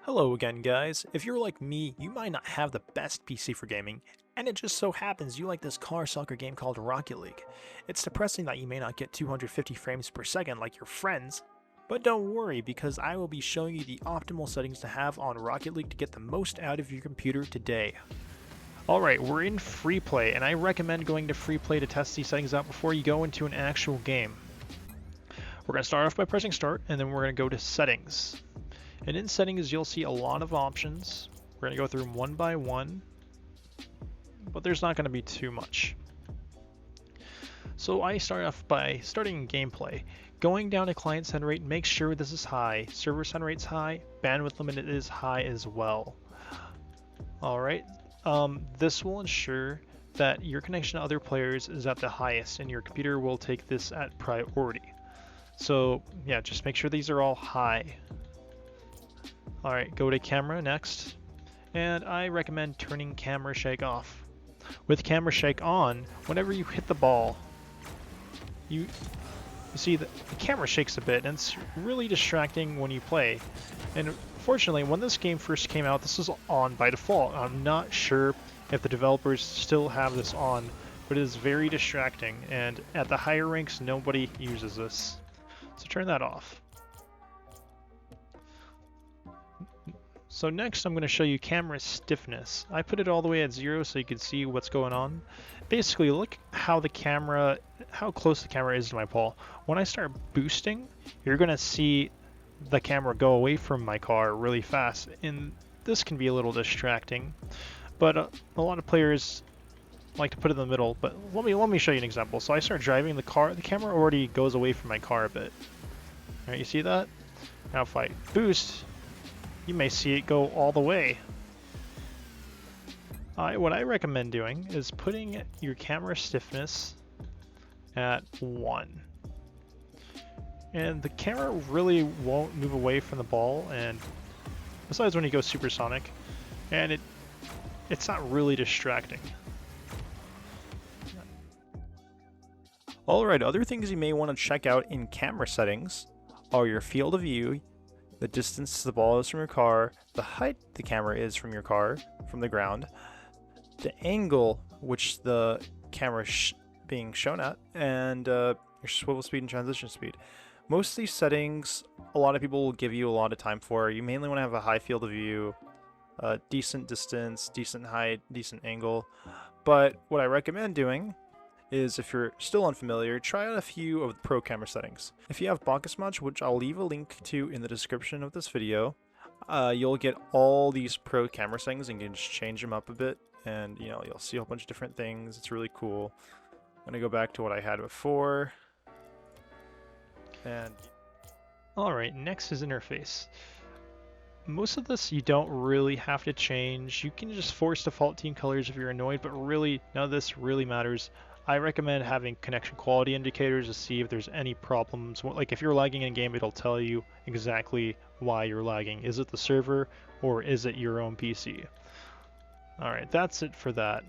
Hello again, guys. If you're like me, you might not have the best PC for gaming, and it just so happens you like this car soccer game called Rocket League. It's depressing that you may not get 250 frames per second like your friends, but don't worry because I will be showing you the optimal settings to have on Rocket League to get the most out of your computer today. Alright, we're in free play, and I recommend going to free play to test these settings out before you go into an actual game. We're going to start off by pressing start, and then we're going to go to settings. And in settings, you'll see a lot of options. We're going to go through them one by one, but there's not going to be too much. So I start off by starting gameplay. Going down to client send rate, make sure this is high. Server send rate's high, bandwidth limit is high as well. Alright, this will ensure that your connection to other players is at the highest and your computer will take this at priority. So yeah, just make sure these are all high. Alright, go to camera next, and I recommend turning camera shake off. With camera shake on, whenever you hit the ball, you see that the camera shakes a bit, and it's really distracting when you play. And fortunately, when this game first came out, this was on by default. I'm not sure if the developers still have this on, but it is very distracting, and at the higher ranks, nobody uses this. So turn that off. So next I'm going to show you camera stiffness. I put it all the way at 0 so you can see what's going on. Basically, look how close the camera is to my ball. When I start boosting, you're going to see the camera go away from my car really fast, and this can be a little distracting. But a lot of players like to put it in the middle. But let me show you an example. So I start driving the car, the camera already goes away from my car a bit. All right, you see that? Now if I boost, you may see it go all the way. What I recommend doing is putting your camera stiffness at 1. And the camera really won't move away from the ball, and besides when you go supersonic, and it's not really distracting. Alright, other things you may want to check out in camera settings are your field of view, the distance the ball is from your car, the height the camera is from your car, from the ground, the angle which the camera is being shown at, and your swivel speed and transition speed. Most of these settings, a lot of people will give you a lot of time for. You mainly want to have a high field of view, decent distance, decent height, decent angle. But what I recommend doing is, if you're still unfamiliar, try out a few of the pro camera settings. If you have Bacchusmatch, which I'll leave a link to in the description of this video, you'll get all these pro camera settings and you can just change them up a bit, and you'll see a whole bunch of different things. It's really cool. I'm gonna go back to what I had before. And alright, next is interface. Most of this you don't really have to change. You can just force default team colors if you're annoyed, but really none of this really matters. I recommend having connection quality indicators to see if there's any problems. Like if you're lagging in game, it'll tell you exactly why you're lagging. Is it the server or is it your own PC? Alright, that's it for that.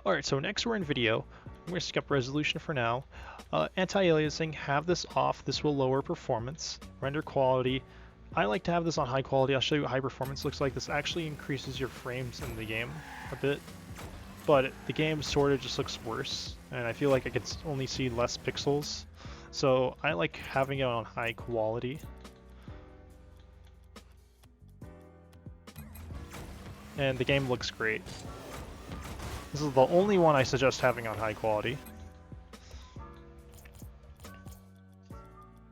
Alright, so next we're in video. I'm going to skip resolution for now. Anti-aliasing, have this off. This will lower performance. Render quality, I like to have this on high quality. I'll show you what high performance looks like. This actually increases your frames in the game a bit, but the game sort of just looks worse, and I feel like I can only see less pixels. So I like having it on high quality. And the game looks great. This is the only one I suggest having on high quality.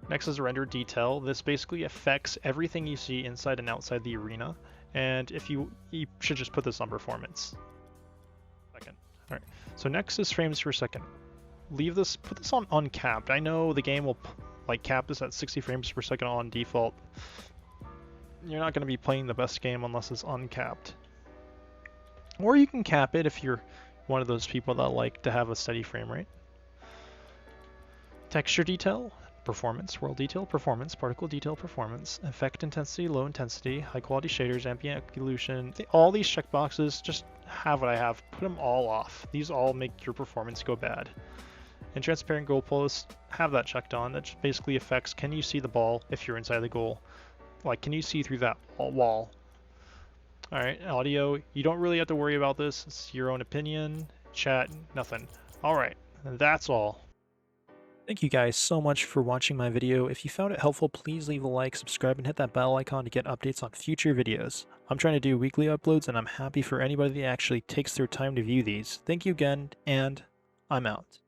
Next is render detail. This basically affects everything you see inside and outside the arena, and if you should just put this on performance. Alright, so next is frames per second. Put this on uncapped. I know the game will cap this at 60 frames per second on default. You're not going to be playing the best game unless it's uncapped. Or you can cap it if you're one of those people that like to have a steady frame rate. Texture detail, performance, world detail, performance, particle detail, performance, effect intensity, low intensity, high quality shaders, ambient occlusion. All these checkboxes, just have what I have. Put them all off. These all make your performance go bad. And transparent goal post, have that checked on. That just basically affects, can you see the ball if you're inside the goal? Like, can you see through that wall? All right, audio, you don't really have to worry about this. It's your own opinion. Chat, nothing. All right, that's all. Thank you guys so much for watching my video. If you found it helpful, please leave a like, subscribe, and hit that bell icon to get updates on future videos. I'm trying to do weekly uploads, and I'm happy for anybody that actually takes their time to view these. Thank you again, and I'm out.